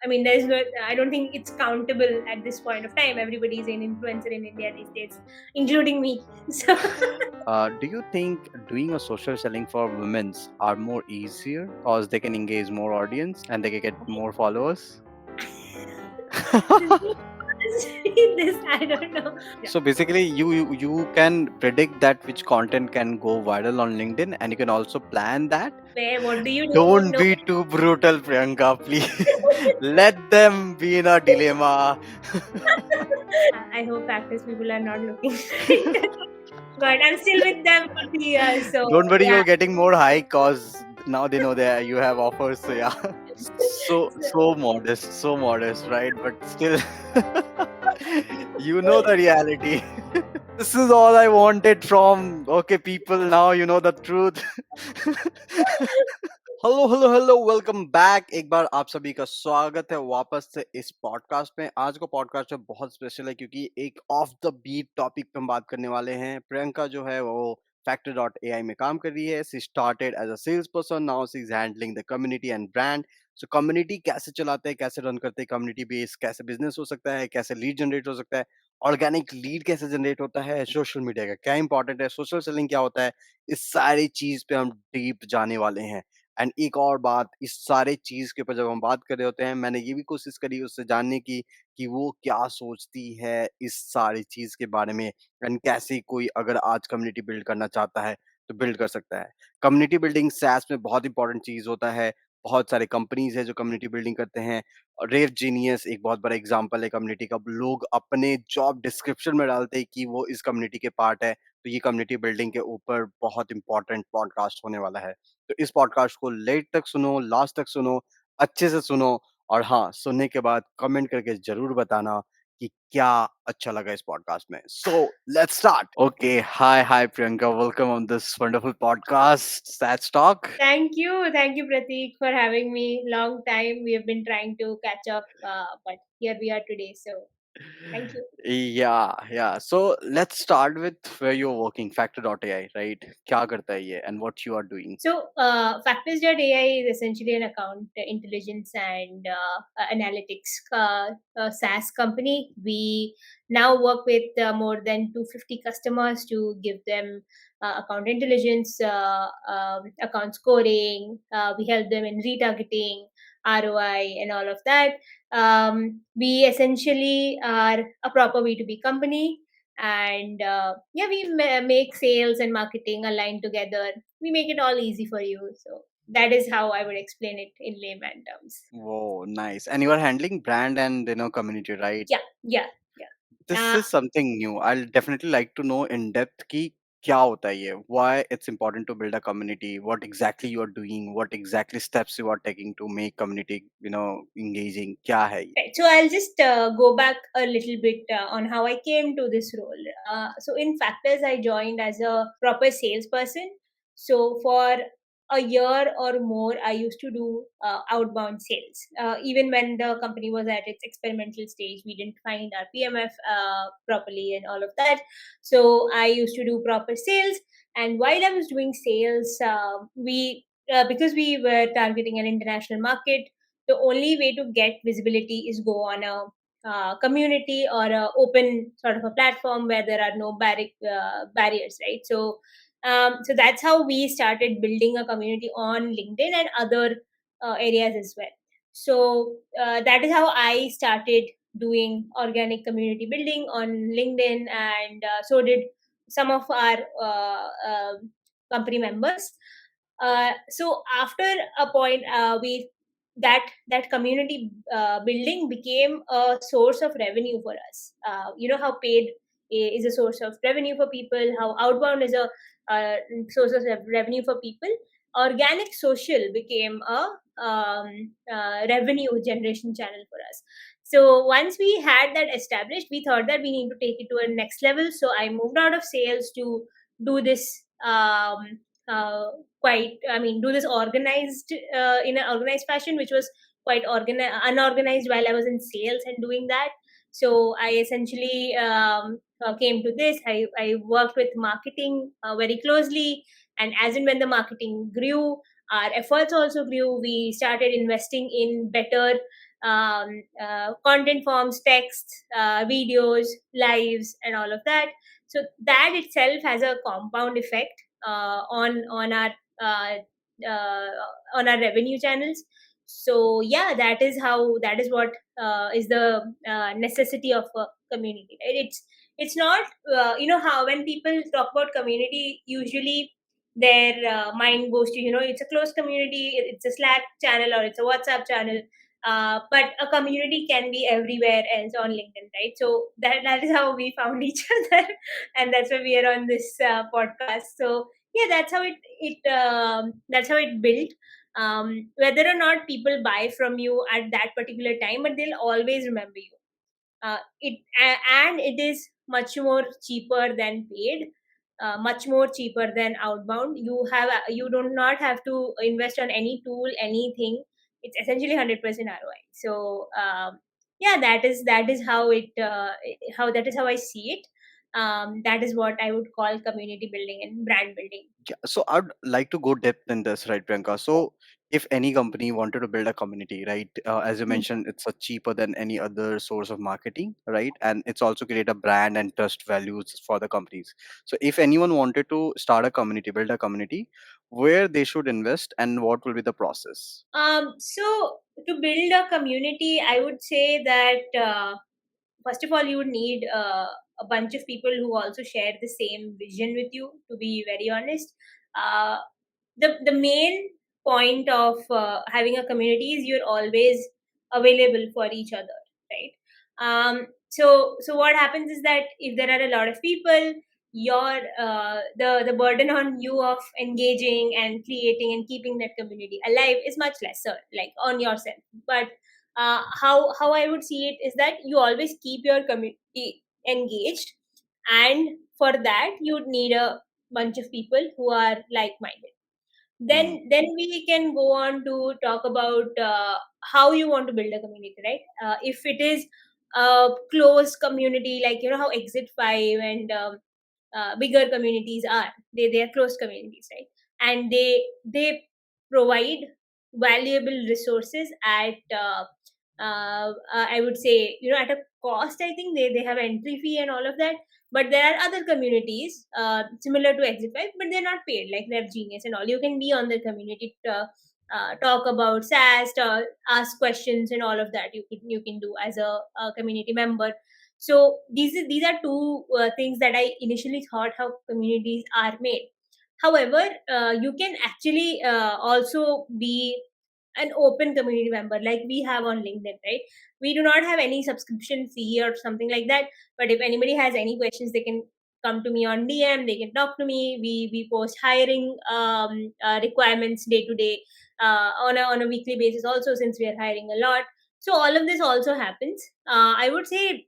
I mean, I don't think it's countable at this point of time. Everybody is an influencer in India these days, including me. So, Do you think doing a social selling for women's are more easier because they can engage more audience and they can get more followers? this, I don't know. So basically, you can predict that which content can go viral on LinkedIn, and you can also plan that. What do you do? Don't No. be too brutal, Priyanka, please. Let them be in a dilemma. I hope Factors people are not looking. But I'm still with them for 3 years. So, Don't worry, yeah. you're getting more high cause now they know that you have offers. So yeah, so modest, right? But still, you know the reality. This is all I wanted from okay people. Now you know the truth. Hello welcome back. एक बार आप सभी का स्वागत है वापस से इस podcast में। आज का पॉडकास्ट जो बहुत स्पेशल है क्योंकि एक ऑफ द बीट टॉपिक पे हम बात करने वाले हैं। प्रियंका जो है वो फैक्टर डॉट ए आई में काम कर रही है। She started as a sales person, now she is handling the community and brand. So community कैसे चलाते हैं, कैसे रन करते हैं, कम्युनिटी बेस कैसे बिजनेस हो सकता है, कैसे लीड जनरेट हो सकता है, ऑर्गेनिक लीड कैसे जनरेट होता है, सोशल मीडिया का क्या इंपॉर्टेंट है, सोशल सेलिंग क्या होता है, इस सारी चीज पे हम डीप जाने वाले हैं। एंड एक और बात, इस सारे चीज के ऊपर जब हम बात कर रहे होते हैं, मैंने ये भी कोशिश करी उससे जानने की कि वो क्या सोचती है इस सारी चीज के बारे में एंड कैसे कोई अगर आज कम्युनिटी बिल्ड करना चाहता है तो बिल्ड कर सकता है। कम्युनिटी बिल्डिंग सैस में बहुत इंपॉर्टेंट चीज होता है। बहुत सारे कंपनीज है जो कम्युनिटी बिल्डिंग करते हैं। रेव जीनियस एक बहुत बड़ा एग्जाम्पल है कम्युनिटी का। लोग अपने जॉब डिस्क्रिप्शन में डालते हैं कि वो इस कम्युनिटी के पार्ट है। तो ये कम्युनिटी बिल्डिंग के ऊपर बहुत इंपॉर्टेंट पॉडकास्ट होने वाला है। तो इस पॉडकास्ट को लेट तक सुनो, लास्ट तक सुनो, अच्छे से सुनो। और हाँ, सुनने के बाद कमेंट करके जरूर बताना कि क्या अच्छा लगा इस पॉडकास्ट में। So let's start. Okay, hi Priyanka, welcome on this wonderful podcast sats talk. Thank you, Pratik, for having me. Long time we have been trying to catch up, but here we are today. So, thank you. Yeah. So let's start with where you're working, Factor.ai, right? क्या करता है ये and what you are doing? So, Factors.ai is essentially an account intelligence and analytics SaaS company. We now work with more than 250 customers to give them account intelligence, account scoring. We help them in retargeting, ROI, and all of that. We essentially are a proper B2B company. And yeah, we make sales and marketing aligned together. We make it all easy for you. So that is how I would explain it in layman terms. Whoa, nice. And you are handling brand and community, right? Yeah. This Uh, is something new. I'll definitely like to know in depth कि क्या होता है ये, why it's important to build a community, what exactly you are doing, what exactly steps you are taking to make community engaging, क्या है ये? right. So I'll just go back a little bit on how I came to this role. So in Factors, I joined as a proper salesperson. So for a year or more, I used to do outbound sales. Even when the company was at its experimental stage, we didn't find our PMF properly and all of that. So I used to do proper sales. And while I was doing sales, we because we were targeting an international market, the only way to get visibility is go on a community or a open sort of a platform where there are no barriers, right? So that's how we started building a community on LinkedIn and other areas as well. So that is how I started doing organic community building on LinkedIn, and so did some of our company members. So after a point, we that community building became a source of revenue for us. You know how paid is a source of revenue for people, how outbound is a source of revenue for people. Organic social became a revenue generation channel for us. So once we had that established, we thought that we need to take it to a next level. So I moved out of sales to do this uh, do this organized in an organized fashion, which was quite unorganized while I was in sales and doing that. So I essentially came to this. I worked with marketing very closely, and as and when the marketing grew, our efforts also grew. We started investing in better content forms, texts, videos, lives, and all of that. So that itself has a compound effect uh, uh, on our revenue channels. So yeah, that is what is the necessity of a community, right? It's not how when people talk about community, usually their mind goes to, it's a closed community, it's a Slack channel or it's a WhatsApp channel. But a community can be everywhere else on LinkedIn, right? So that is how we found each other, and that's why we are on this podcast. So yeah, that's how it built. Whether or not people buy from you at that particular time, but they'll always remember you. And it is much more cheaper than paid, much more cheaper than outbound. You do not have to invest on any tool, anything. It's essentially 100% ROI. So yeah, that is how it how that is how I see it. That is what I would call community building and brand building. Yeah, so I'd like to go depth in this, right, Priyanka? So if any company wanted to build a community, right, as you Hmm. mentioned, it's a cheaper than any other source of marketing, right? And it's also create a brand and trust values for the companies. So if anyone wanted to start a community, build a community, where they should invest and what will be the process? So to build a community, I would say that first of all, you would need a bunch of people who also share the same vision with you. To be very honest, uh, the main point of having a community is you're always available for each other, right? So what happens is that if there are a lot of people, your the burden on you of engaging and creating and keeping that community alive is much lesser, like on yourself. But how I would see it is that you always keep your community engaged, and for that you'd need a bunch of people who are like minded. Hmm. Then we can go on to talk about how you want to build a community, right? If it is a close community, like how Exit 5 and bigger communities are, they are close communities, right? And they provide valuable resources at I would say, at a cost. I think they have entry fee and all of that. But there are other communities similar to Exit 5, but they're not paid, like they're Genius and all. You can be on the community to talk about SaaS, ask questions and all of that. You can do as a community member. So these are two things that I initially thought how communities are made. However, you can actually also be an open community member like we have on LinkedIn, right? We do not have any subscription fee or something like that. But if anybody has any questions, they can come to me on DM. They can talk to me. We post hiring requirements day to day, on a weekly basis also, since we are hiring a lot. So all of this also happens. I would say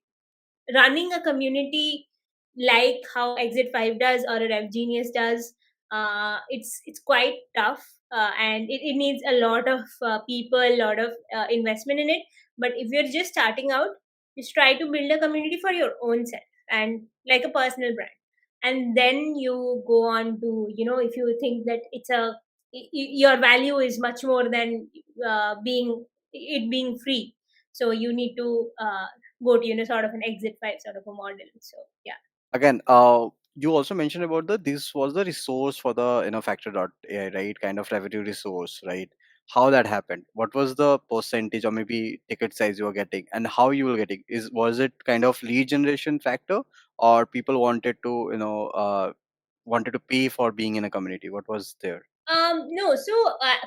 running a community like how Exit 5 does or a Rev Genius does, it's quite tough, and it needs a lot of people, a lot of investment in it. But if you're just starting out, just try to build a community for your own self and like a personal brand. And then you go on to, if you think that your value is much more than being free, so you need to go to, sort of an Exit 5 sort of a model. So yeah. Again, you also mentioned about this was the resource for the Factor.ai, right? Kind of revenue resource, right? How that happened? What was the percentage or maybe ticket size you were getting, and how you were getting? Was it kind of lead generation factor, or people wanted to wanted to pay for being in a community? What was there? No, so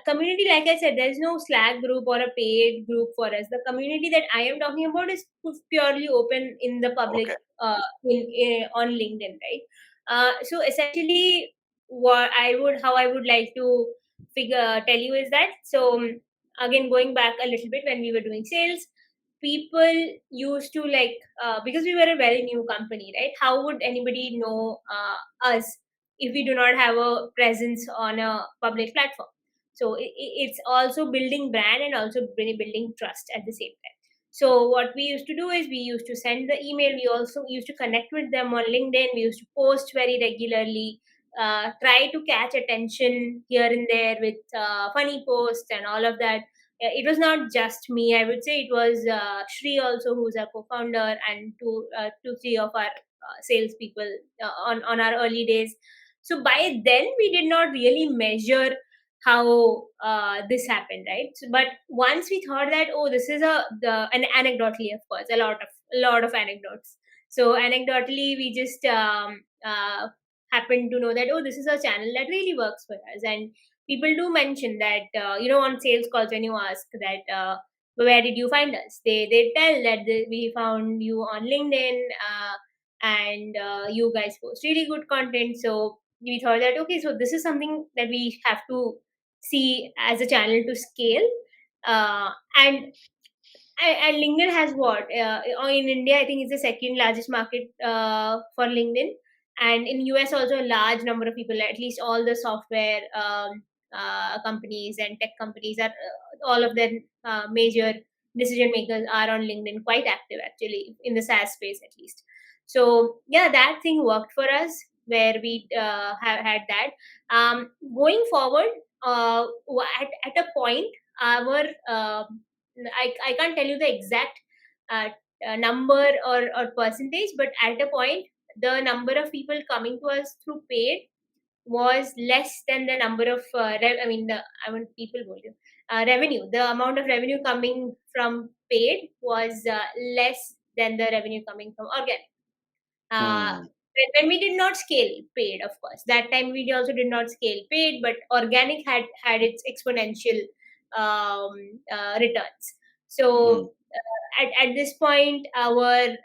community, like I said, there's no Slack group or a paid group for us. The community that I am talking about is purely open in the public, Okay. on LinkedIn, right? So essentially, how I would like to tell you is that, so again, going back a little bit when we were doing sales, people used to like, because we were a very new company, right? How would anybody know us if we do not have a presence on a public platform? So it's also building brand and also building trust at the same time. So what we used to do is we used to send the email. We also used to connect with them on LinkedIn. We used to post very regularly, try to catch attention here and there with funny posts and all of that. it was not just me. I would say it was Shri also, who's our co-founder, and two three of our salespeople on our early days. So by then we did not really measure how this happened, right? So, but once we thought that, oh, this is an anecdotally, of course, a lot of anecdotes. So anecdotally, we just happened to know that, oh, this is a channel that really works for us. And people do mention that, on sales calls, when you ask that, where did you find us, they tell that we found you on LinkedIn, and you guys post really good content. So we thought that, okay, so this is something that we have to see as a channel to scale. uh, and and LinkedIn has what, in India, I think it's the second largest market for LinkedIn, and in US also a large number of people, at least all the software companies and tech companies are, all of their major decision makers are on LinkedIn, quite active actually in the SaaS space at least. So yeah, that thing worked for us, where we have had that. Going forward, at a point, our I can't tell you the exact uh, number or percentage, but at a point, the number of people coming to us through paid was less than the number of I mean people volume, revenue. The amount of revenue coming from paid was less than the revenue coming from organic. uh, Hmm. when we did not scale paid, of course, that time we also did not scale paid, but organic had its exponential returns. Hmm. So at this point, our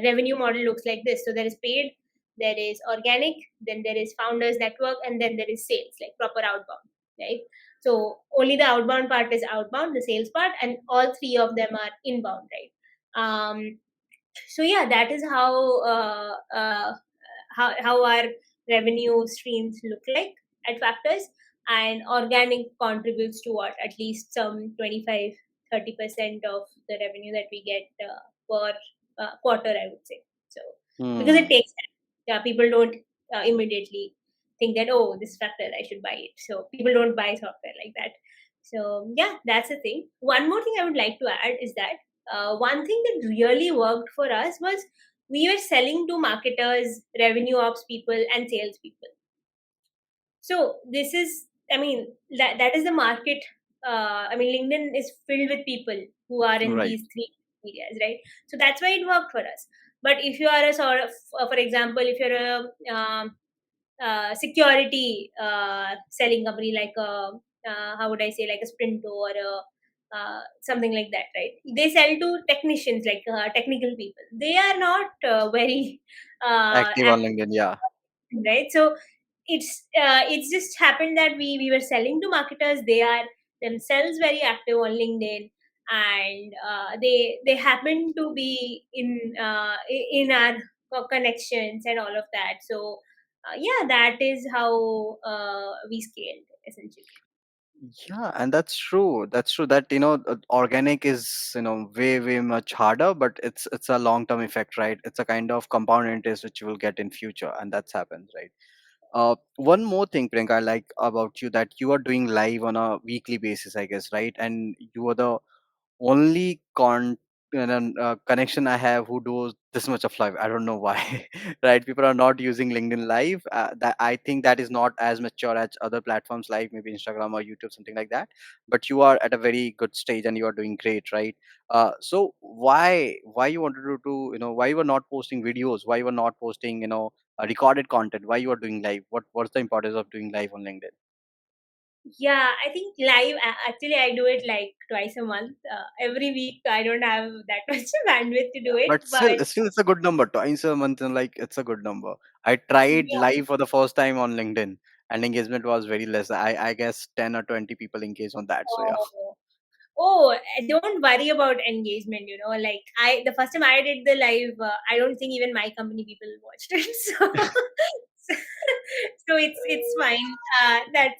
revenue model looks like this. So there is paid, there is organic, then there is founders network, and then there is sales, like proper outbound, right? So only the outbound part is outbound, the sales part, and all three of them are inbound, right? So yeah, that is how our revenue streams look like at Factors. And organic contributes to what, at least some 25-30% of the revenue that we get per quarter, I would say. So because it Hmm. takes time, yeah, people don't immediately think that, oh, this Factor, I should buy it. So people don't buy software like that. So yeah, that's the thing. One more thing I would like to add is that, one thing that really worked for us was we were selling to marketers, revenue ops people, and sales people. So this is, I mean, that is the market. I mean, LinkedIn is filled with people who are in Right. these three areas, right? So that's why it worked for us. But if you are a sort of, for example, if you're a security selling company, like a, how would I say, like a Sprinto or a something like that, right? They sell to technicians, like technical people. They are not very Active on LinkedIn. Yeah. active, right? So it's just happened that we were selling to marketers. They are themselves very active on LinkedIn, and they happen to be in our connections and all of that. So yeah, that is how we scaled essentially. Yeah, and that's true. That's true that organic is way much harder, but it's a long term effect, right? It's a kind of compound interest which you will get in future, and that's happens, right? One more thing, Priyanka, I like about you that you are doing live on a weekly basis, I guess, right? And you are the only connection I have who does this much of live. I don't know why, right? People are not using LinkedIn Live. That I think that is not as mature as other platforms like maybe Instagram or YouTube, something like that. But you are at a very good stage and you are doing great, right? So why you wanted to why you were not posting videos? Why you were not posting recorded content? Why you are doing live? What's the importance of doing live on LinkedIn? Yeah, I think live, actually I do it like twice a month. Every week I don't have that much bandwidth to do it, But but still, it's a good number. Twice a month, and like it's a good number. I tried yeah. live for the first time on LinkedIn, and engagement was very less. I guess 10 or 20 people engaged on that. So yeah. Oh, oh, don't worry about engagement. Like, the first time I did the live, I don't think even my company people watched it. So it's fine. That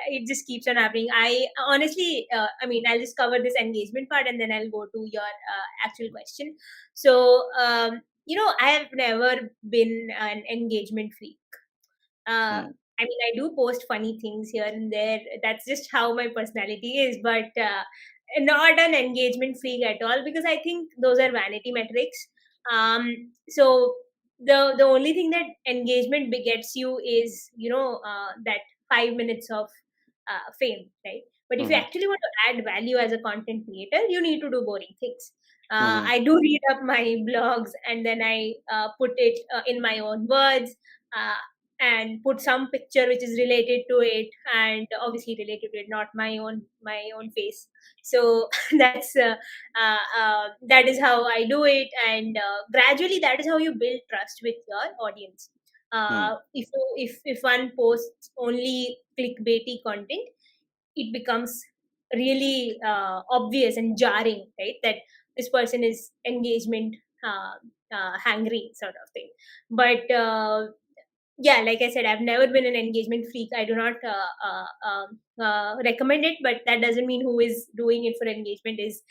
it just keeps on happening. I honestly, I mean, I'll just cover this engagement part and then I'll go to your actual question. So, I have never been an engagement freak. Uh, Hmm. I mean, I do post funny things here and there. That's just how my personality is, but not an engagement freak at all, because I think those are vanity metrics. So the only thing that engagement begets you is, that 5 minutes of fame, right? But if you Mhm, actually want to add value as a content creator, you need to do boring things. mhm, I do read up my blogs, and then I put it in my own words. Uh, and put some picture which is related to it, and obviously related to it, not my own face. So that is how I do it, and gradually that is how you build trust with your audience. mm, If one posts only clickbaity content, it becomes really obvious and jarring, right? That this person is engagement hungry, sort of thing. But yeah, like I said, I've never been an engagement freak. I do not recommend it, but that doesn't mean who is doing it for engagement is.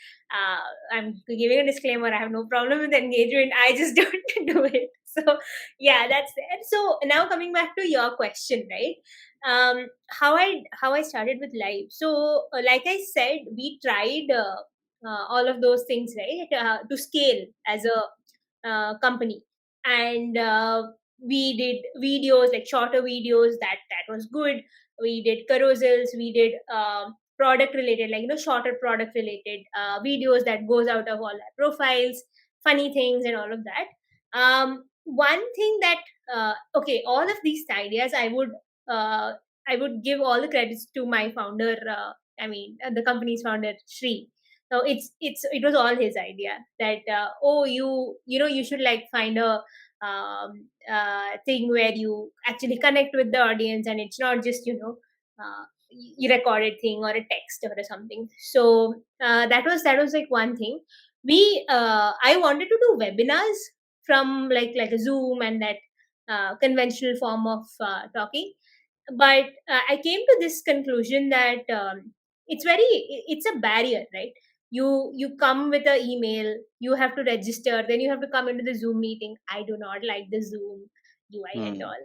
I'm giving a disclaimer. I have no problem with engagement. I just don't do it. So yeah, that's it. So now coming back to your question, right? How I started with live. So like I said, we tried all of those things, right, to scale as a company, and we did videos, like shorter videos. That was good. We did carousels, we did product related, like shorter product related videos that goes out of all our profiles, funny things and all of that. One thing that okay, all of these ideas, uh, I would give all the credits to my founder, the company's founder, Shri. So it was all his idea, that oh, you should like find a thing where you actually connect with the audience, and it's not just you recorded thing or a text or something. So that was like one thing. I wanted to do webinars from like a Zoom and that conventional form of talking, but I came to this conclusion that it's a barrier, right? You come with an email, you have to register, then you have to come into the Zoom meeting. I do not like the Zoom UI at mm. all.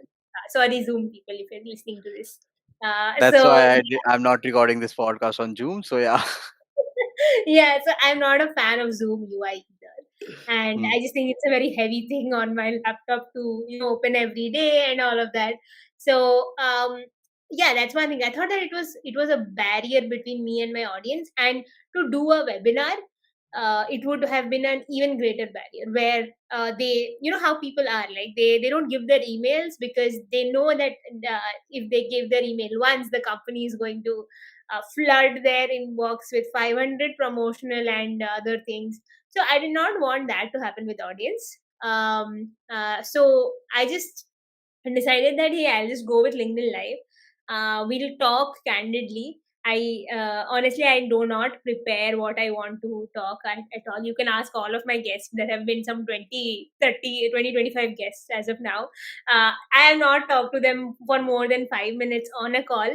Sorry, Zoom people, if you're listening to this. That's So why I'm not recording this podcast on Zoom. So yeah. yeah, so I'm not a fan of Zoom UI either. And Mm, I just think it's a very heavy thing on my laptop to, open every day and all of that. So yeah, that's one thing. I thought that it was a barrier between me and my audience. And to do a webinar, it would have been an even greater barrier, where they, how people are, like they don't give their emails, because they know that if they give their email once, the company is going to flood their inbox with 500 promotional and other things. So I did not want that to happen with audience. So I just decided that, hey, I'll just go with LinkedIn Live. We'll talk candidly. Honestly, I do not prepare what I want to talk at all. You can ask all of my guests. There have been some 20, 30, 20, 25 guests as of now. I have not talked to them for more than 5 minutes on a call.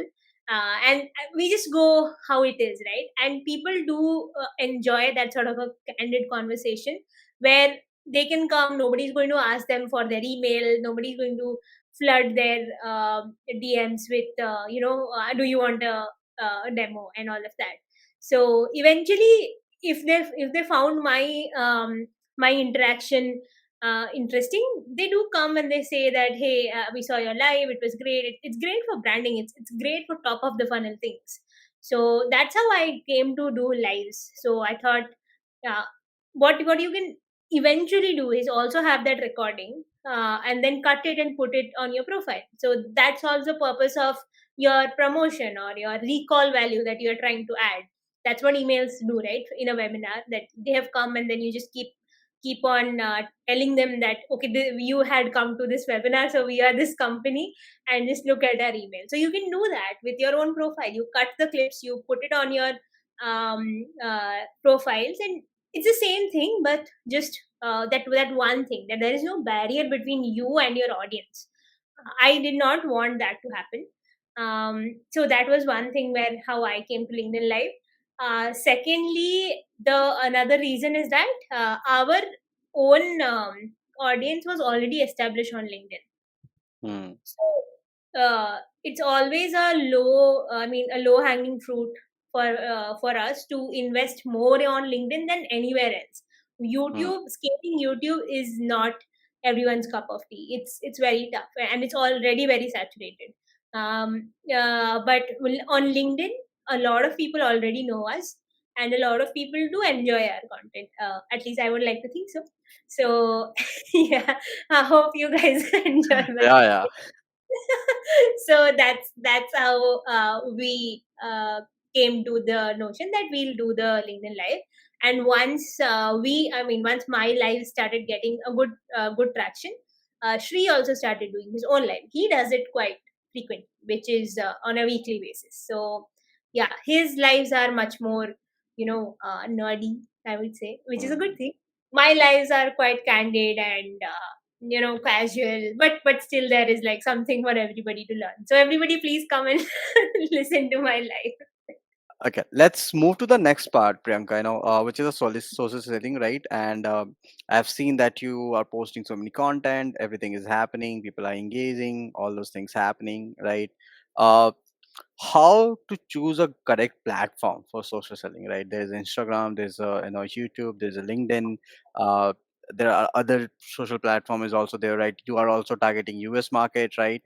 And we just go how it is, right? And people do enjoy that sort of a candid conversation, where they can come. Nobody's going to ask them for their email. Nobody's going to flood their DMs with, do you want a demo and all of that. So eventually, if they found my interaction interesting, they do come and they say that, hey, we saw your live, it was great. It's great for branding. It's great for top of the funnel things. So that's how I came to do lives. So I thought, uh, what you can eventually do is also have that recording, and then cut it and put it on your profile. So that solves the purpose of your promotion or your recall value that you're trying to add. That's what emails do, right? In a webinar, that they have come, and then you just keep on telling them that, okay, you had come to this webinar, so we are this company, and just look at our email. So you can do that with your own profile. You cut the clips, you put it on your profiles, and it's the same thing, but just that one thing, that there is no barrier between you and your audience. I did not want that to happen. So that was one thing, where how I came to LinkedIn Live. Secondly, the another reason is that our own audience was already established on LinkedIn. mm, it's always a low hanging fruit for us to invest more on LinkedIn than anywhere else. Hmm. Scaling YouTube is not everyone's cup of tea. It's very tough, and it's already very saturated. But on LinkedIn, a lot of people already know us, and a lot of people do enjoy our content. At least I would like to think so. So yeah, I hope you guys enjoy my Yeah, yeah. so that's how we came to the notion that we'll do the LinkedIn live. And once my live started getting a good traction, Shri also started doing his own live. He does it quite frequent, which is on a weekly basis. So yeah, his lives are much more nerdy, I would say, which is a good Hmm. thing. My lives are quite candid and casual, but still there is like something for everybody to learn. So everybody please come and listen to my life. Okay, let's move to the next part, Priyanka. Which is a social selling, right? And I've seen that you are posting so many content. Everything is happening. People are engaging. All those things happening, right? Uh, how to choose a correct platform for social selling, right? There's Instagram, there's YouTube, there's a LinkedIn. uh, there are other social platforms also there, right? You are also targeting US market, right?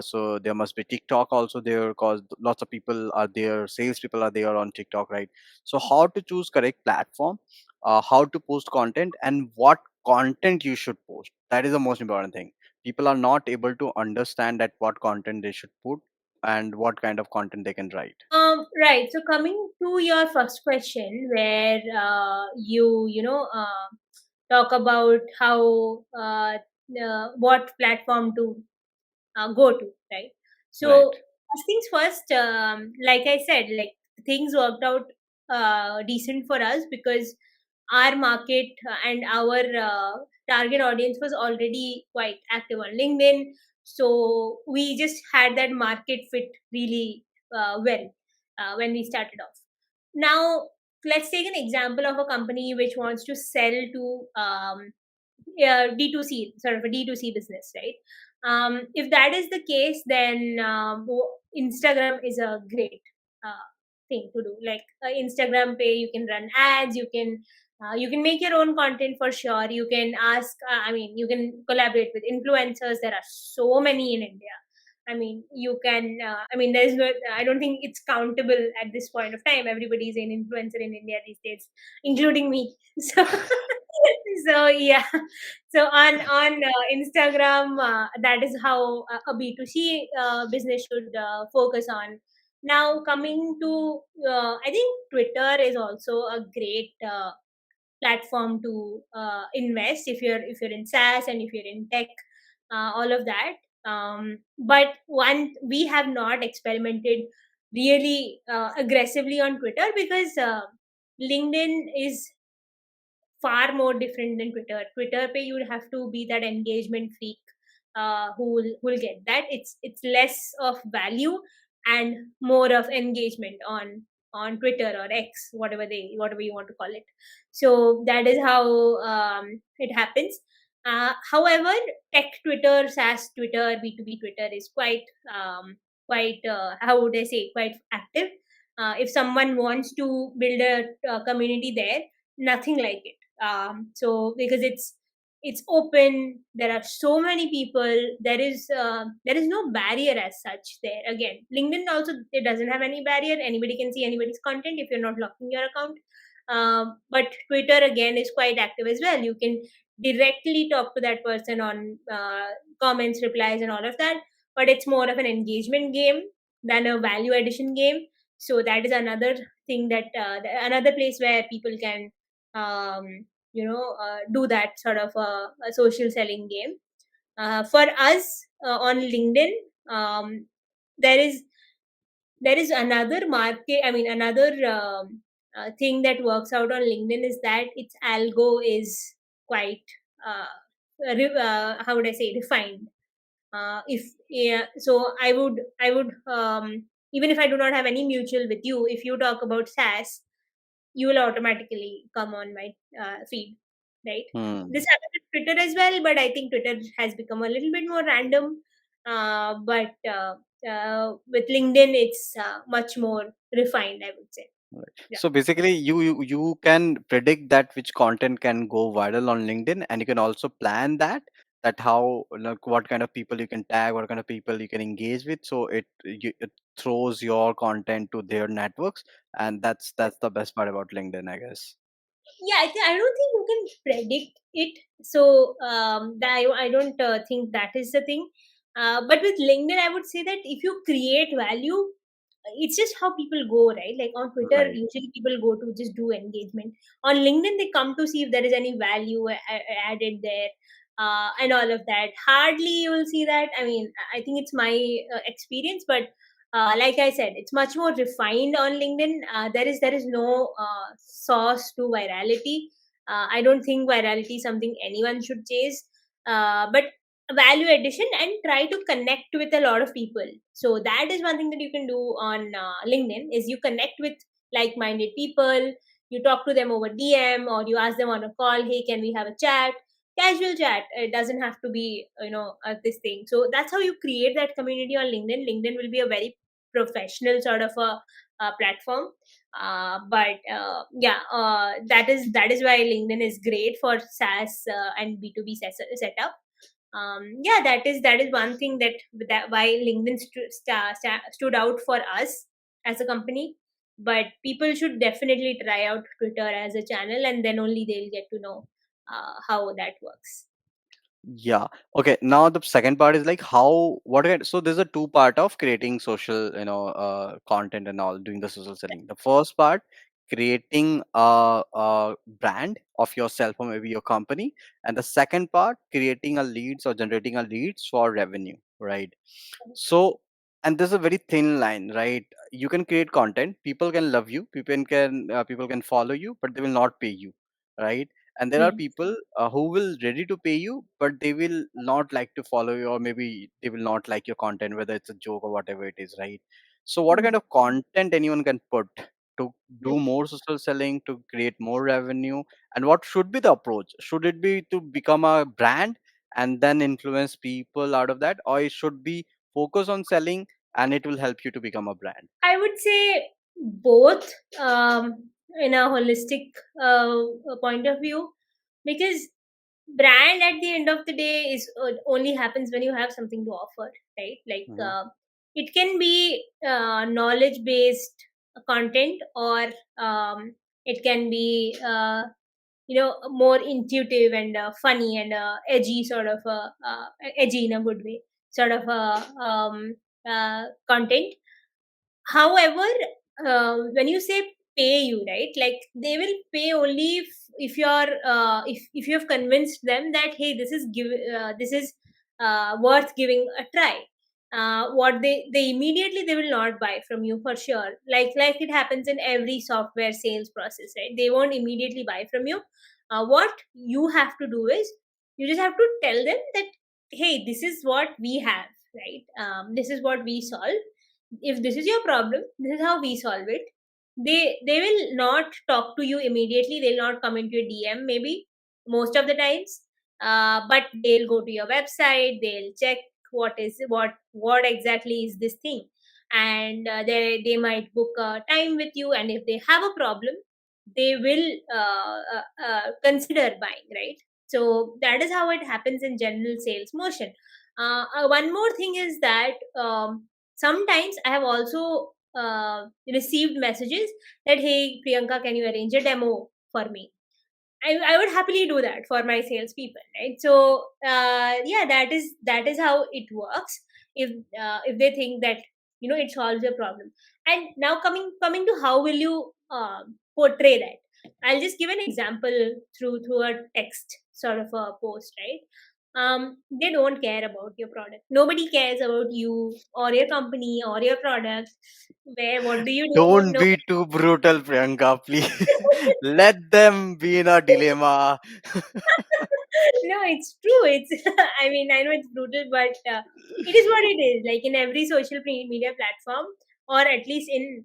So there must be TikTok also there, because lots of people are there, sales people are there on TikTok, right? So how to choose correct platform, how to post content, and what content you should post, that is the most important thing. People are not able to understand that what content they should put and what kind of content they can write. Right. So coming to your first question, where talk about how what platform to go to, right? Right. So first things first, like I said, like things worked out decent for us because our market and our target audience was already quite active on LinkedIn. So we just had that market fit really well when we started off. Now let's take an example of a company which wants to sell to D2C, sort of a D2C business, right? If that is the case, then Instagram is a great thing to do. Like Instagram pay, you can run ads, you can make your own content for sure. You can ask, you can collaborate with influencers. There are so many in India. You can. There's no. I don't think it's countable at this point of time. Everybody is an influencer in India these days, including me. So, so yeah. So on Instagram, that is how a B2C business should focus on. Now coming to, I think Twitter is also a great platform to invest if you're in SaaS and if you're in tech, all of that. But one we have not experimented really aggressively on Twitter because LinkedIn is far more different than Twitter. Twitter pay you would have to be that engagement freak who will get that. It's less of value and more of engagement on Twitter or X, whatever you want to call it. So that is how it happens. However, tech Twitter, SaaS Twitter, B2B Twitter is quite how would I say, quite active. If someone wants to build a community there, nothing like it. So because it's open, there are so many people, there is no barrier as such there. Again, LinkedIn also, it doesn't have any barrier. Anybody can see anybody's content if you're not locking your account. But Twitter again is quite active as well. You can directly talk to that person on comments, replies, and all of that. But it's more of an engagement game than a value addition game. So that is another thing that another place where people can do that sort of a social selling game. For us on LinkedIn, um, there is another market. Another thing that works out on LinkedIn is that its algo is quite how would I say, refined. If yeah, so I would even if I do not have any mutual with you, if you talk about SaaS, you will automatically come on my feed, right? Hmm. This happens with Twitter as well, but I think Twitter has become a little bit more random. But with LinkedIn, it's much more refined, I would say. Right. Yeah. So basically, you can predict that which content can go viral on LinkedIn, and you can also plan that how, like, what kind of people you can tag, what kind of people you can engage with. So it throws your content to their networks, and that's the best part about LinkedIn, I guess. Yeah, I don't think you can predict it. So I don't think that is the thing. But with LinkedIn, I would say that if you create value, it's just how people go, right? Like on Twitter, Right. usually people go to just do engagement. On LinkedIn, they come to see if there is any value added there, and all of that. Hardly you will see that. I mean, I think it's my experience, but like I said, it's much more refined on LinkedIn. There is no sauce to virality. I don't think virality is something anyone should chase. But value addition and try to connect with a lot of people. So that is one thing that you can do on LinkedIn is you connect with like-minded people. You talk to them over DM or you ask them on a call. Hey, can we have a chat? Casual chat. It doesn't have to be this thing. So that's how you create that community on LinkedIn. LinkedIn will be a very professional sort of a platform. That is why LinkedIn is great for SaaS and B2B setup. Yeah, that is one thing that why LinkedIn stood out for us as a company. But people should definitely try out Twitter as a channel, and then only they'll get to know how that works. Yeah. Okay. Now the second part is like how what kind. So there's a two part of creating social, content and all, doing the social selling. The first part, creating a brand of yourself or maybe your company, and the second part, creating a leads or generating a leads for revenue. Right. So, and there's a very thin line, right? You can create content, people can love you, people can follow you, but they will not pay you, right? And there are Hmm. people who will ready to pay you, but they will not like to follow you, or maybe they will not like your content, whether it's a joke or whatever it is, right? So what Hmm. kind of content anyone can put to Hmm. do more social selling, to create more revenue, and what should be the approach? Should it be to become a brand and then influence people out of that, or it should be focus on selling and it will help you to become a brand? I would say both, in a holistic point of view, because brand at the end of the day is only happens when you have something to offer, right? Like Hmm. it can be knowledge based content, or it can be more intuitive and funny and edgy, sort of edgy in a good way, sort of content. However, when you say pay you, right? Like they will pay only if you're if you have convinced them that hey, this is worth giving a try. What they immediately they will not buy from you for sure. Like it happens in every software sales process, right? They won't immediately buy from you. What you have to do is you just have to tell them that hey, this is what we have, right? This is what we solve. If this is your problem, this is how we solve it. They will not talk to you immediately. They'll not come into your DM maybe most of the times. But they'll go to your website. They'll check what exactly is this thing, and they might book a time with you. And if they have a problem, they will consider buying, right? So that is how it happens in general sales motion. One more thing is that sometimes I have also received messages that hey, Priyanka, can you arrange a demo for me? I would happily do that for my salespeople, right? So yeah, that is how it works. If they think that it solves your problem. And now coming to how will you portray that, I'll just give an example through a text sort of a post, right? They don't care about your product. Nobody cares about you or your company or your product. Where what do you do? Don't No. be too brutal, Priyanka, please. Let them be in a dilemma. No, it's true. It's I mean, I know it's brutal, but it is what it is. Like in every social media platform, or at least in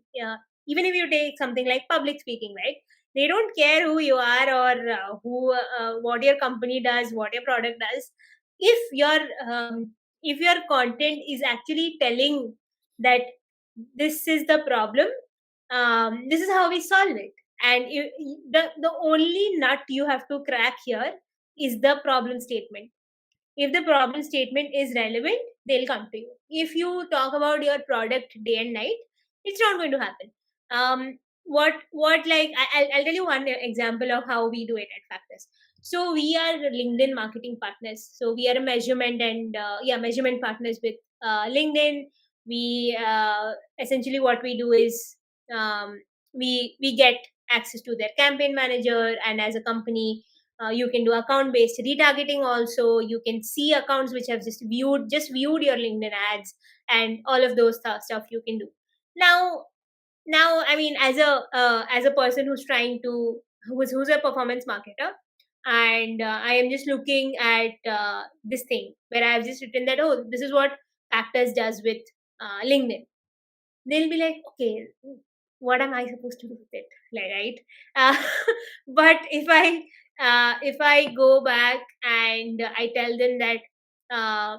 even if you take something like public speaking, right? They don't care who you are or who what your company does, what your product does. If your if your content is actually telling that this is the problem, this is how we solve it. And the only nut you have to crack here is the problem statement. If the problem statement is relevant, they'll come to you. If you talk about your product day and night, it's not going to happen. What like I'll tell you one example of how we do it at Factors. So we are LinkedIn marketing partners. So we are a measurement and measurement partners with LinkedIn. We essentially what we do is, um, we get access to their campaign manager, and as a company, you can do account based retargeting also. You can see accounts which have just viewed your LinkedIn ads, and all of those stuff you can do. Now now I mean, as a person who's trying to who's a performance marketer, and I am just looking at this thing where I've just written that, oh, this is what Factors does with LinkedIn. They'll be like, okay, what am I supposed to do with it? Like, right? Uh, but if I go back and I tell them that, uh,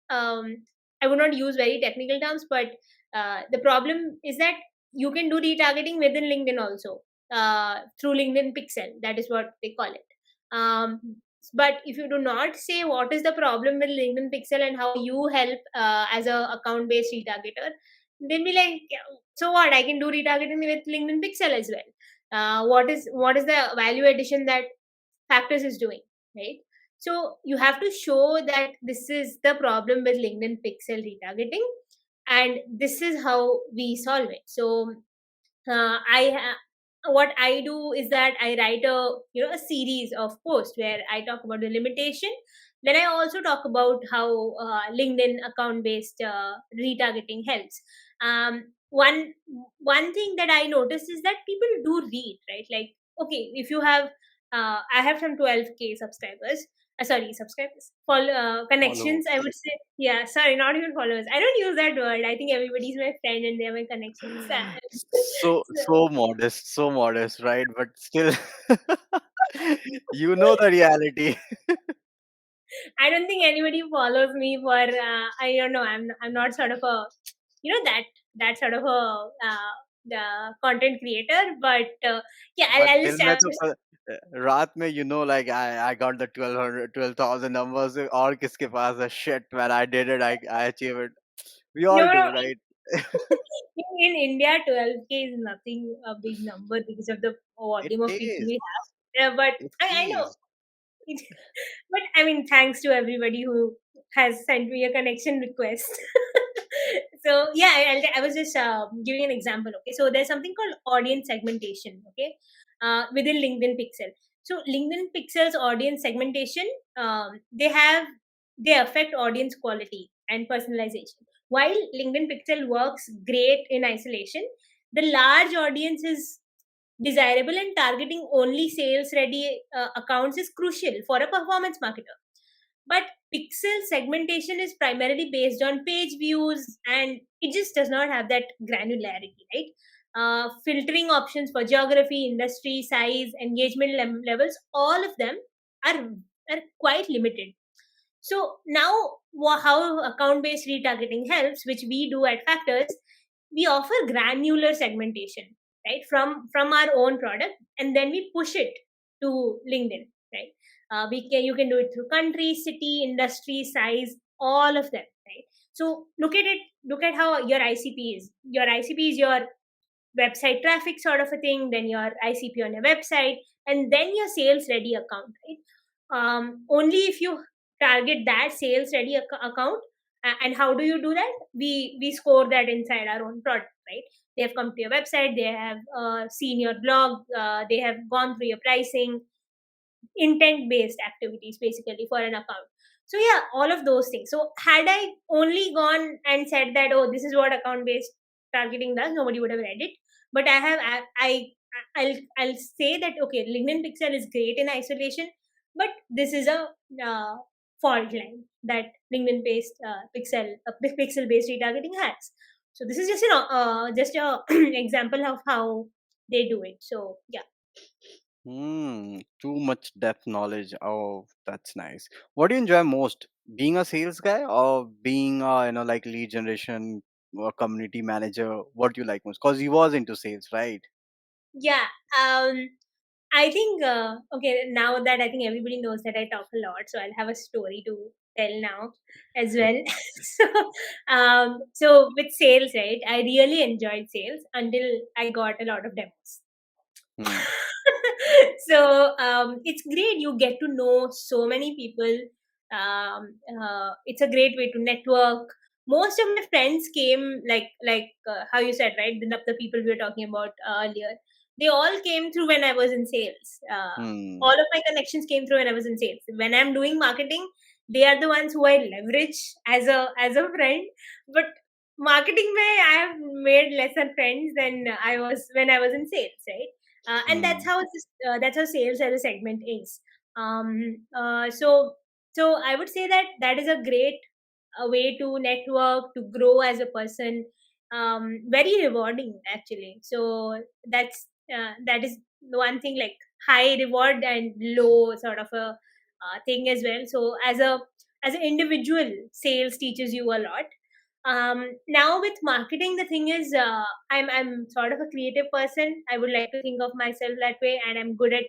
um, I would not use very technical terms, but the problem is that you can do retargeting within LinkedIn also, through LinkedIn Pixel. That is what they call it. Um, but if you do not say what is the problem with LinkedIn Pixel and how you help as a account based retargeter, they'll be like, "Yeah, so what? I can do retargeting with LinkedIn Pixel as well. What is the value addition that Factors is doing, right?" So you have to show that this is the problem with LinkedIn Pixel retargeting, and this is how we solve it. So what I do is that I write a series of posts where I talk about the limitation. Then I also talk about how LinkedIn account based retargeting helps. One thing that I noticed is that people do read, right? Like, okay, if you have I have some 12K subscribers. Sorry, subscribers, follow Follow. connections. I would say, yeah. Sorry, not even followers. I don't use that word. I think everybody's my friend and they're my connections. So modest, right? But still, you know the reality. I don't think anybody follows me for I don't know. I'm not sort of a that sort of a the content creator, but yeah, But I'll दिल just में तो रात में like I got the 12,000 numbers और किसके पास है shit man I did it I achieved it. We no, all no. do, right? In India, 12K is nothing a big number because of the It volume of people is. we have. Yeah, but It I know. is. But I mean, thanks to everybody who has sent me a connection request. So yeah, I was just giving an example. Okay, so there's something called audience segmentation. Okay, within LinkedIn Pixel. So LinkedIn Pixel's audience segmentation, they affect audience quality and personalization. While LinkedIn Pixel works great in isolation, the large audience is desirable, and targeting only sales ready accounts is crucial for a performance marketer. But pixel segmentation is primarily based on page views, and it just does not have that granularity, right? Filtering options for geography, industry, size, engagement levels, all of them are, are quite limited. So now, how account based retargeting helps, which we do at Factors, we offer granular segmentation, right, from our own product, and then we push it to LinkedIn, right? You can do it through country, city, industry, size, all of them, right? So look at it. Look at how your ICP is. Your ICP is your website traffic sort of a thing, then your ICP on your website, and then your sales ready account, right? Only if you target that sales ready account. And how do you do that? We score that inside our own product, right? They have come to your website, they have seen your blog, they have gone through your pricing, intent based activities basically for an account. So yeah, all of those things. So had I only gone and said that, oh, this is what account based targeting does, nobody would have read it. But I'll say that, okay, LinkedIn Pixel is great in isolation, but this is a fault line that LinkedIn based pixel based retargeting has. So this is just a example of how they do it. So yeah. Too much depth knowledge. Oh, that's nice. What do you enjoy most? being a sales guy or being a, like lead generation or community manager? What do you like most? Because you was into sales, right? Yeah. I think okay. Now that I think everybody knows that I talk a lot, so I'll have a story to tell now as well. So with sales, right? I really enjoyed sales until I got a lot of demos. Hmm. So it's great. You get to know so many people. It's a great way to network. Most of my friends came like how you said, right, the people we were talking about earlier, they all came through when I was in sales. Hmm. All of my connections came through when I was in sales. When I'm doing marketing, they are the ones who I leverage as a friend. But marketing way, I have made lesser friends than I was when I was in sales, right? And Hmm. that's how sales as a segment is. So I would say that that is a great way to network, to grow as a person. Very rewarding actually. So that is the one thing, like high reward and low sort of a thing as well. So as an individual, sales teaches you a lot. Now with marketing, the thing is, I'm sort of a creative person. I would like to think of myself that way, and I'm good at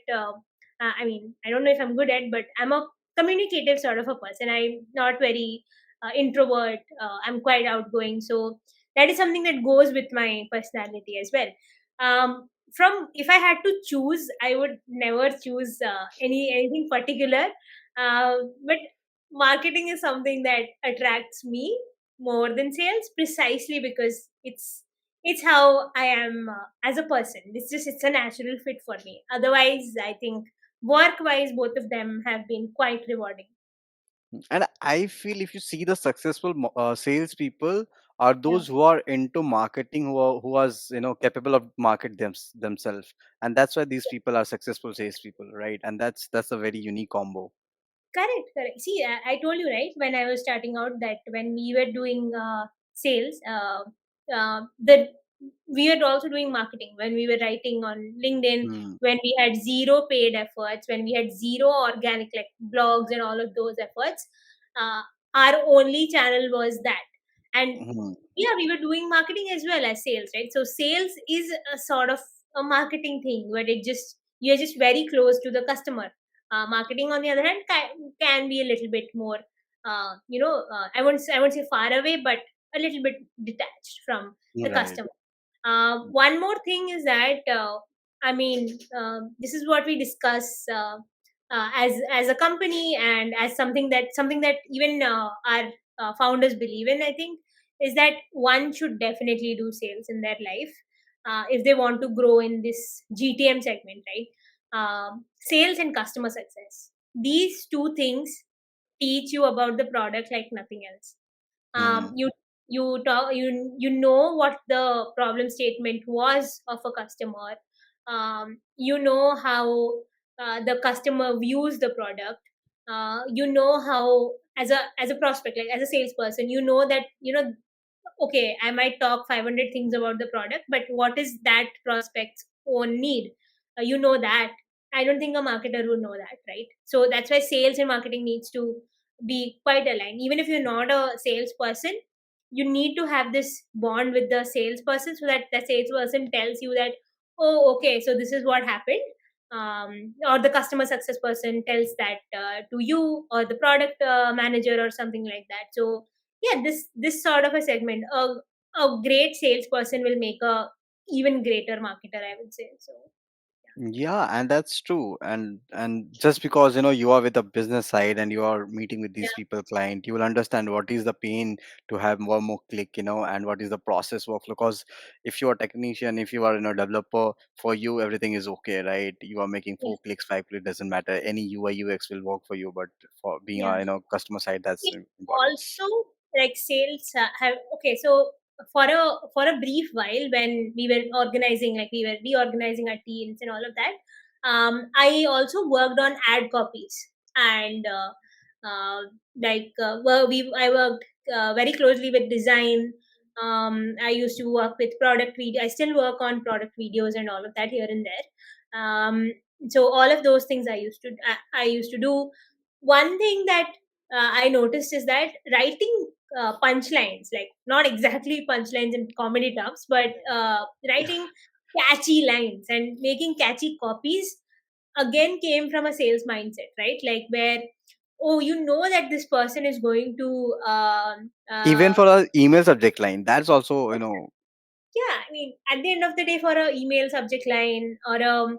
I mean, I don't know if I'm good at, but I'm a communicative sort of a person. I'm not very introvert. I'm quite outgoing, so that is something that goes with my personality as well. From If I had to choose, I would never choose anything particular, but marketing is something that attracts me more than sales, precisely because it's how I am as a person. It's a natural fit for me. Otherwise, I think work wise, both of them have been quite rewarding. And I feel if you see the successful salespeople are Yeah, those who are into marketing, who was capable of market themselves, and that's why these people are successful salespeople, right? And that's a very unique combo. correct. See, I told you, right, when I was starting out, that when we were doing sales, the we were also doing marketing when we were writing on LinkedIn, Hmm. when we had zero paid efforts, when we had zero organic like blogs and all of those efforts. Uh, our only channel was that, and Hmm. yeah, we were doing marketing as well as sales, right? So sales is a sort of a marketing thing where you're just very close to the customer. Marketing, on the other hand, can be a little bit more, I won't say far away, but a little bit detached from the Right. customer. One more thing is that this is what we discuss as a company, and as something that even our founders believe in. I think is that one should definitely do sales in their life if they want to grow in this GTM segment, right? Sales and customer success. These two things teach you about the product like nothing else. Hmm. You know what the problem statement was of a customer. You know how the customer views the product. You know how, as a prospect, like as a salesperson, you know that, okay, I might talk 500 things about the product, but what is that prospect's own need? You know that. I don't think a marketer would know that, right? So that's why sales and marketing needs to be quite aligned. Even if you're not a salesperson, you need to have this bond with the salesperson, so that the salesperson tells you that, oh, okay, so this is what happened. Or the customer success person tells that to you, or the product manager or something like that. So yeah, this sort of a segment, a great salesperson will make a even greater marketer, I would say. So Yeah, and that's true. And just because you are with the business side and you are meeting with yeah, these people, client, you will understand what is the pain to have one more click, and what is the process workflow. Because if you are technician, if you are developer, for you everything is okay, right? You are making yeah, 4 clicks, 5 clicks, doesn't matter. Any UI UX will work for you, but for being yeah. a customer side, that's It important. also, like sales have, okay, so for a brief while, when we were organizing, like we were reorganizing our teams and all of that, I also worked on ad copies. And I worked very closely with design. I used to work with product video. I still work on product videos and all of that here and there. So all of those things I used to do. One thing that I noticed is that writing punchlines, like not exactly punchlines in comedy terms, but writing catchy lines and making catchy copies again came from a sales mindset, right? Like where, oh, you know that this person is going to Even for a email subject line, that's also, yeah, I mean, at the end of the day, for a email subject line or a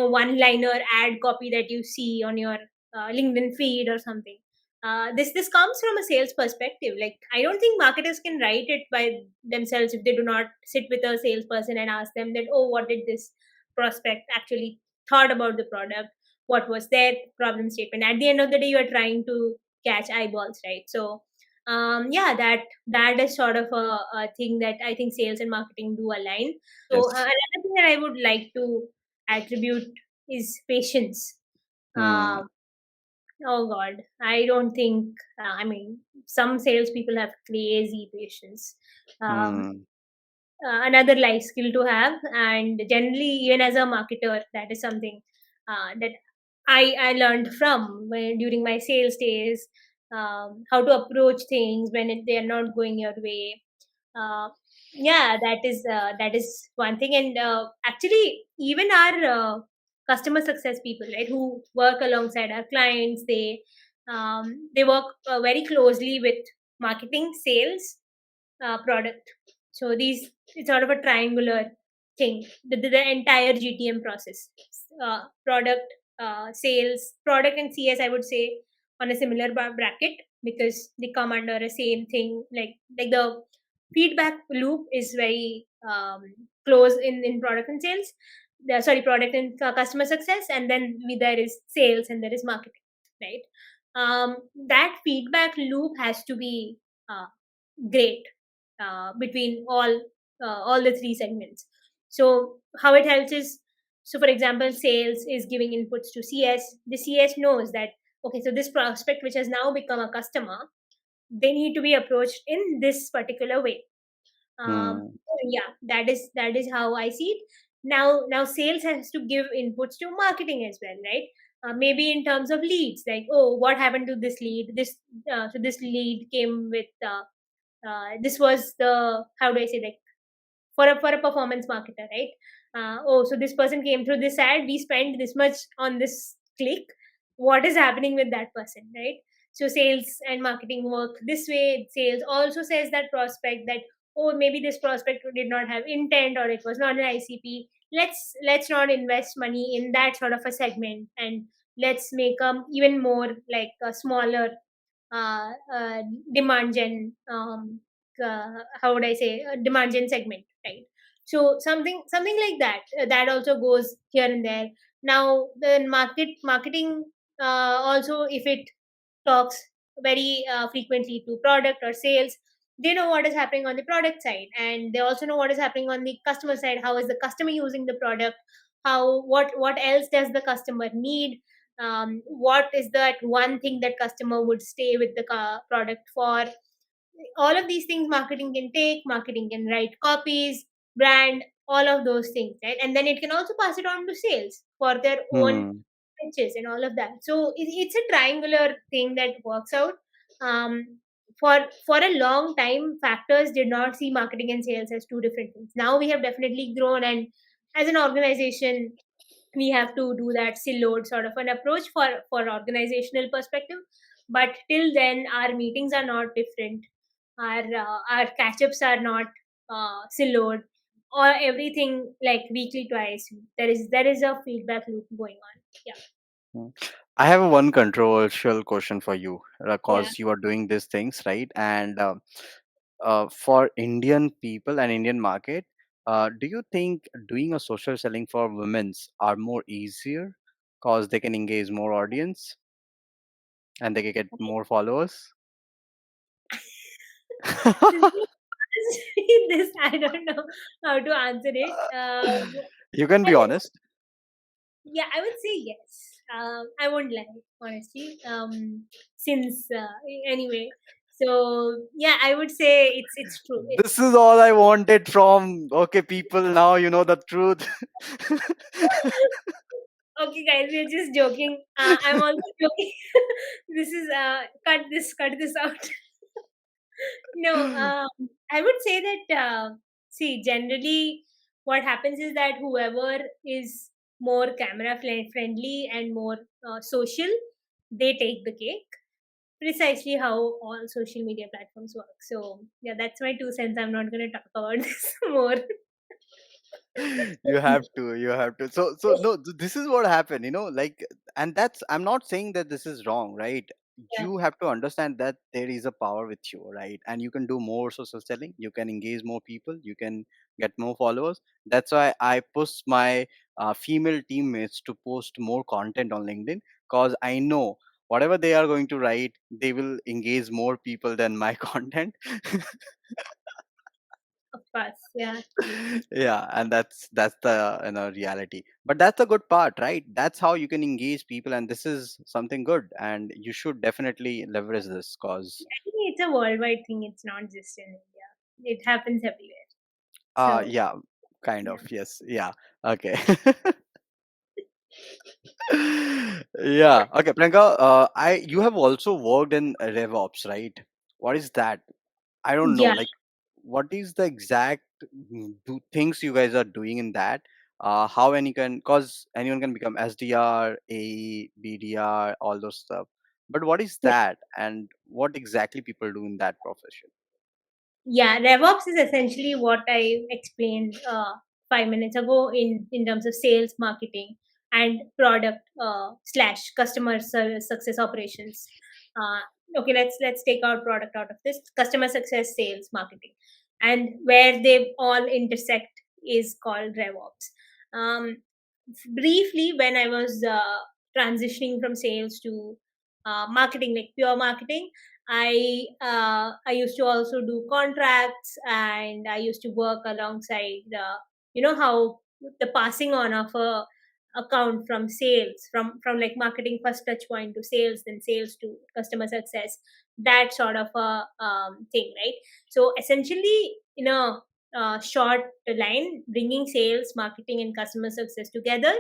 one liner ad copy that you see on your LinkedIn feed or something, this comes from a sales perspective. Like, I don't think marketers can write it by themselves if they do not sit with a salesperson and ask them that, oh, what did this prospect actually thought about the product, what was their problem statement. At the end of the day, you are trying to catch eyeballs, right? So yeah, that is sort of a thing that I think sales and marketing do align. So yes. another thing that I would like to attribute is patience. Hmm. um, oh god, I don't think I mean, some salespeople have crazy patience. um, Hmm. Another life skill to have, and generally even as a marketer, that is something that I learned from during my sales days, how to approach things when they are not going your way. uh, yeah, that is one thing. And actually, even our customer success people, right, who work alongside our clients, they work very closely with marketing, sales, product. So these, it's sort of a triangular thing. The entire GTM process, product, sales, product, and CS, I would say, on a similar bracket, because they come under a same thing. Like the feedback loop is very close in product and sales. Sorry, product and customer success, and then there is sales and there is marketing, right? That feedback loop has to be uh, great between all the three segments. So how it helps is, so for example, sales is giving inputs to CS. The CS knows that, okay, so this prospect which has now become a customer, they need to be approached in this particular way. Hmm. Yeah, that is how I see it. Now sales has to give inputs to marketing as well, right? Maybe in terms of leads, like, oh, what happened to this lead, so this lead came with this was the, how do I say, like, for a performance marketer, right? Oh, so this person came through this ad, we spent this much on this click, what is happening with that person, right? So sales and marketing work this way. Sales also says that prospect that, oh, maybe this prospect did not have intent, or it was not an ICP. Let's not invest money in that sort of a segment, and let's make even more like a smaller uh, uh, demand gen how would I say, demand gen segment, right? So something like that, that also goes here and there. Now the marketing also, if it talks very frequently to product or sales, they know what is happening on the product side, and they also know what is happening on the customer side. How is the customer using the product? How, what else does the customer need? What is that one thing that customer would stay with the product for? All of these things marketing can take. Marketing can write copies, brand, all of those things, right? And then it can also pass it on to sales for their own Hmm. pitches and all of that. So it's a triangular thing that works out. Um, for for a long time, factors did not see marketing and sales as two different things. Now we have definitely grown, and as an organization, we have to do that siloed sort of an approach for organizational perspective. But till then, our meetings are not different. Our catch ups are not siloed, or everything like weekly twice. There is a feedback loop going on. Yeah. Hmm. I have one controversial question for you, Yeah. because you are doing these things, right? And for Indian people and Indian market, do you think doing a social selling for women's are more easier because they can engage more audience and they can get more followers? Since you asked me this, I don't know how to answer it. You can be Well, honest. yeah, I would say yes. I won't lie, honestly. Since anyway, so yeah, I would say it's true. This is all I wanted from, okay, people. Now you know the truth. Okay, guys, we're just joking. I'm also joking. This is cut this out. No, I would say that see, generally, what happens is that whoever is more camera friendly and more social, they take the cake. Precisely how all social media platforms work. So yeah, that's my 2 cents. I'm not going to talk about this more. You have to. So no, this is what happened, like, and that's, I'm not saying that this is wrong, right? Yeah, You have to understand that there is a power with you, right? And you can do more social selling, you can engage more people, you can get more followers. That's why I push my female teammates to post more content on LinkedIn, because I know whatever they are going to write, they will engage more people than my content. of course. Yeah. Yeah, and that's the reality, but that's a good part, right? That's how you can engage people, and this is something good, and you should definitely leverage this, cause I think it's a worldwide thing. It's not just in India. It happens everywhere. So yeah, kind of, yeah. yes, yeah, okay. Yeah, okay, Priyanka, I you have also worked in RevOps, right? What is that? I don't know, Yeah. like, what is the exact things you guys are doing in that? How any can, cause anyone can become SDR, AE, BDR, all those stuff. But what is that, and what exactly people do in that profession? Yeah, RevOps is essentially what I explained 5 minutes ago in terms of sales, marketing, and product slash customer success operations. Okay, let's take our product out of this. Customer success, sales, marketing, and where they all intersect is called RevOps. Um, Briefly, when I was transitioning from sales to marketing, like pure marketing, I used to also do contracts, and I used to work alongside how the passing on of a account from sales, from like marketing first touch point to sales, then sales to customer success, that sort of a thing, right? So essentially, in a short line, bringing sales, marketing, and customer success together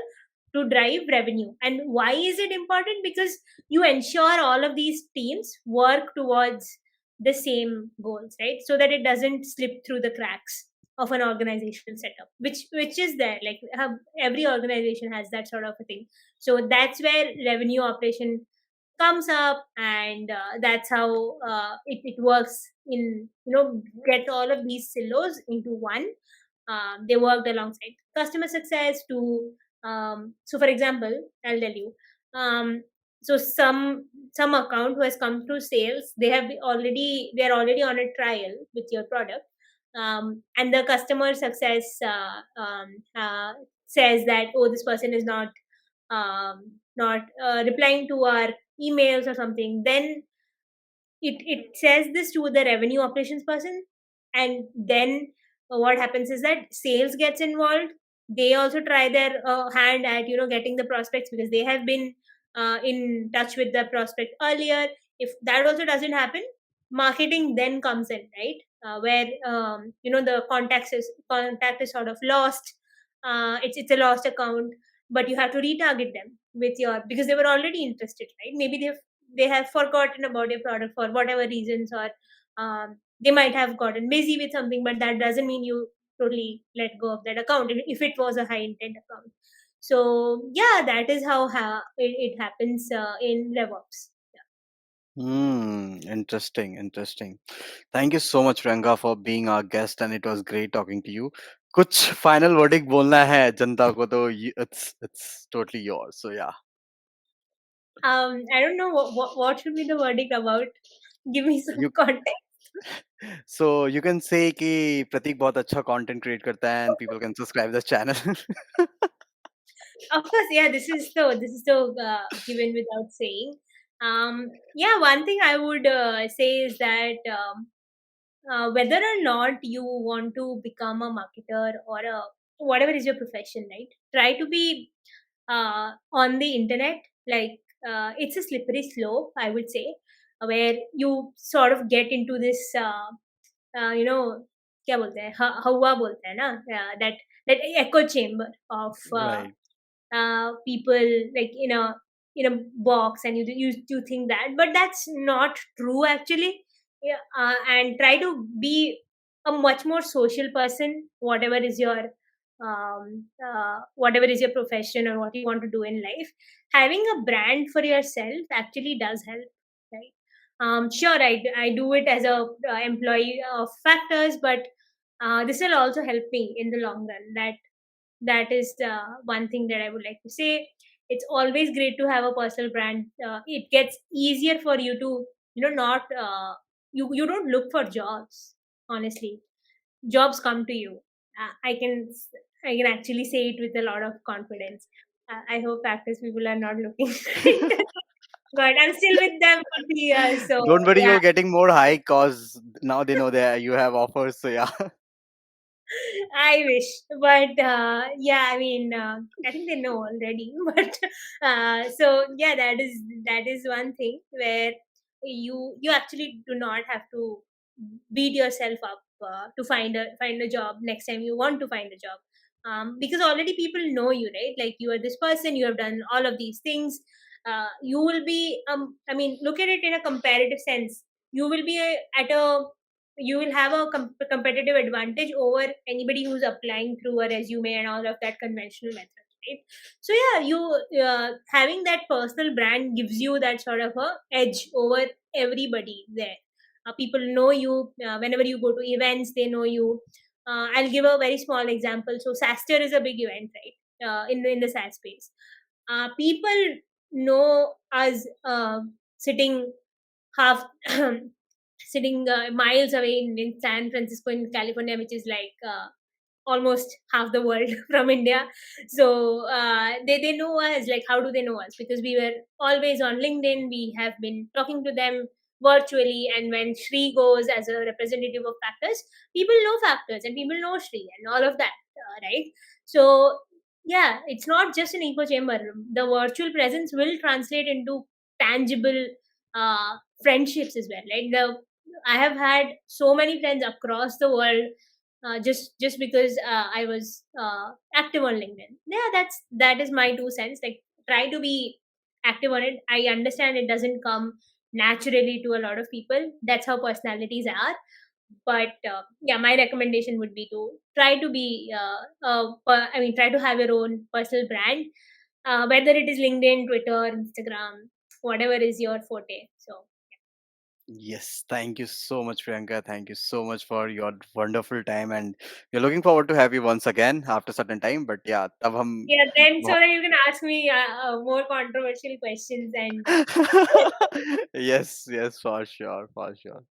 to drive revenue. And why is it important? Because you ensure all of these teams work towards the same goals, right? So that it doesn't slip through the cracks of an organizational setup, which is there, like every organization has that sort of a thing. So that's where revenue operation comes up, and that's how it works in, get all of these silos into one. They worked alongside customer success to so for example, I'll tell you, so some account who has come through sales, they're already on a trial with your product, and the customer success says that, oh, this person is not replying to our emails or something. Then it says this to the revenue operations person, and then what happens is that sales gets involved. They also try their hand at getting the prospects, because they have been in touch with the prospect earlier. If that also doesn't happen, marketing then comes in, right? Where the contact is sort of lost. It's a lost account, but you have to retarget them with your, because they were already interested, right? Maybe they have forgotten about your product for whatever reasons, or they might have gotten busy with something, but that doesn't mean you totally let go of that account if it was a high intent account. So yeah, that is how it happens in RevOps. Interesting, interesting. Thank you so much, Priyanka, for being our guest, and it was great talking to you. कुछ final verdict बोलना है जनता को तो it's totally yours. So yeah. I don't know what should be the verdict about. Give me some You context. so you can say कि प्रतीक बहुत अच्छा content create करता है and people can subscribe the channel. Of course, yeah, this is so given without saying. Yeah, one thing I would say is that whether or not you want to become a marketer or whatever is your profession, right? Try to be on the internet. Like it's a slippery slope, I would say, where you sort of get into this, you know, क्या बोलते हैं हवा बोलते हैं ना, that echo chamber of Right. people like in a box, and you think that, but that's not true actually. Yeah, and try to be a much more social person, whatever is your profession or what you want to do in life. Having a brand for yourself actually does help, right? Sure, I do it as a employee of Factors, but this will also help me in the long run. That is the one thing that I would like to say. It's always great to have a personal brand. It gets easier for you to, not you don't look for jobs. Honestly, jobs come to you. I can actually say it with a lot of confidence. I hope Practice people are not looking but I'm still with them for 3 years, so Don't worry, yeah. you're getting more high cause now they know that you have offers. So yeah. I wish, but yeah, I mean, I think they know already. But so yeah, that is one thing where you actually do not have to beat yourself up to find a job next time you want to find a job, because already people know you, right? Like, you are this person, you have done all of these things. You will be I mean, look at it in a comparative sense. You will be at a you will have a competitive advantage over anybody who's applying through a resume and all of that conventional method, right? So yeah, you having that personal brand gives you that sort of a edge over everybody there. People know you. Whenever you go to events, they know you. I'll give a very small example. So Saster is a big event, right? In the SaaS space, people know us sitting half sitting miles away in San Francisco in California, which is like almost half the world from India. So they know us. Like, how do they know us? Because we were always on LinkedIn. We have been talking to them virtually, and when Shri goes as a representative of Factors, people know Factors and people know Shri and all of that, right? So yeah, it's not just an echo chamber. The virtual presence will translate into tangible friendships as well. Like, I have had so many friends across the world, just because I was active on LinkedIn. Yeah, that is my 2 cents. Like, try to be active on it. I understand it doesn't come naturally to a lot of people. That's how personalities are. But yeah, my recommendation would be to try to be I mean, try to have your own personal brand, whether it is LinkedIn, Twitter, Instagram, whatever is your forte. So Yes, thank you so much, Priyanka. Thank you so much for your wonderful time, and we're looking forward to have you once again after certain time. But yeah, tab hum yeah, then so that you can ask me more controversial questions and yes, yes, for sure, for sure.